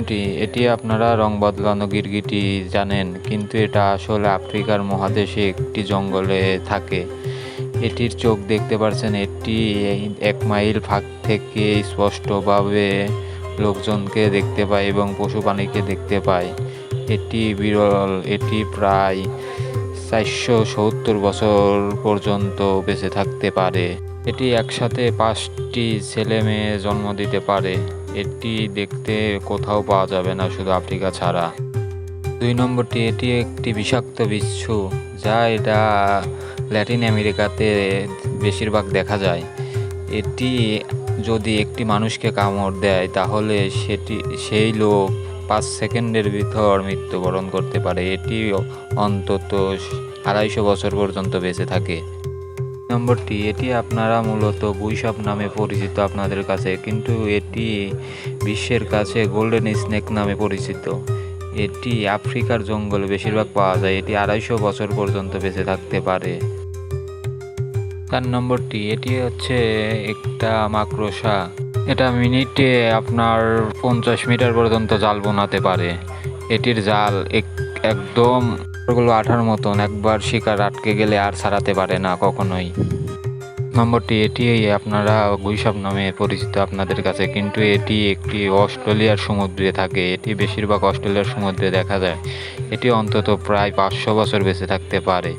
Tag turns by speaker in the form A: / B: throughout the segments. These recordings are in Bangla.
A: নম্বরটি, এটি আপনারা রং বদলানো গিরগিটি জানেন, কিন্তু এটা আসলে আফ্রিকার মহাদেশে একটি জঙ্গলে থাকে। এটির চোখ দেখতে পাচ্ছেন, এটি 1 মাইল ফাঁক থেকে স্পষ্টভাবে লোকজনকে দেখতে পায় এবং পশু প্রাণীকে দেখতে পায়। এটি বিরল, এটি প্রায় 470 বছর পর্যন্ত বেঁচে থাকতে পারে। এটি একসাথে 5টি ছেলে মেয়ে জন্ম দিতে পারে। এটি দেখতে কোথাও পাওয়া যাবে না, শুধু আফ্রিকা ছাড়া। 2 নম্বরটি, এটি একটি বিষাক্ত বিচ্ছু, এটা ল্যাটিন আমেরিকাতে বেশিরভাগ দেখা যায়। এটি যদি একটি মানুষকে কামড় দেয় তাহলে সেই লোক 5 সেকেন্ডের ভিতর মৃত্যুবরণ করতে পারে। এটি অন্তত 250 বছর পর্যন্ত বেঁচে থাকে। নম্বরটি, এটি আপনারা মূলত গুইসাপ নামে পরিচিত আপনাদের কাছে, কিন্তু এটি বিশ্বের কাছে গোল্ডেন স্নেক নামে পরিচিত। এটি আফ্রিকার জঙ্গলে বেশিরভাগ পাওয়া যায়। এটি 250 বছর পর্যন্ত বেঁচে থাকতে পারে। 4 নম্বরটি, এটি হচ্ছে একটা মাকড়সা। এটা মিনিটে আপনার 50 মিটার পর্যন্ত জাল বোনাতে পারে। এটির জাল একদম আঠার মতন, একবার শিকার আটকে গেলে আর ছাড়াতে পারে না কখনোই। নম্বরটি, এটি আপনারা গুইসাপ নামে পরিচিত আপনাদের কাছে, কিন্তু এটি একটি অস্ট্রেলিয়ার সমুদ্রে থাকে। এটি বেশিরভাগ অস্ট্রেলিয়ার সমুদ্রে দেখা যায়। এটি অন্তত প্রায় 500 বছর বেঁচে থাকতে পারে।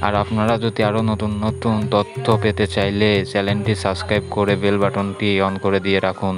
A: আর আপনারা যদি আরও নতুন নতুন তথ্য পেতে চাইলে চ্যানেলটি সাবস্ক্রাইব করে বেল বাটনটি অন করে দিয়ে রাখুন।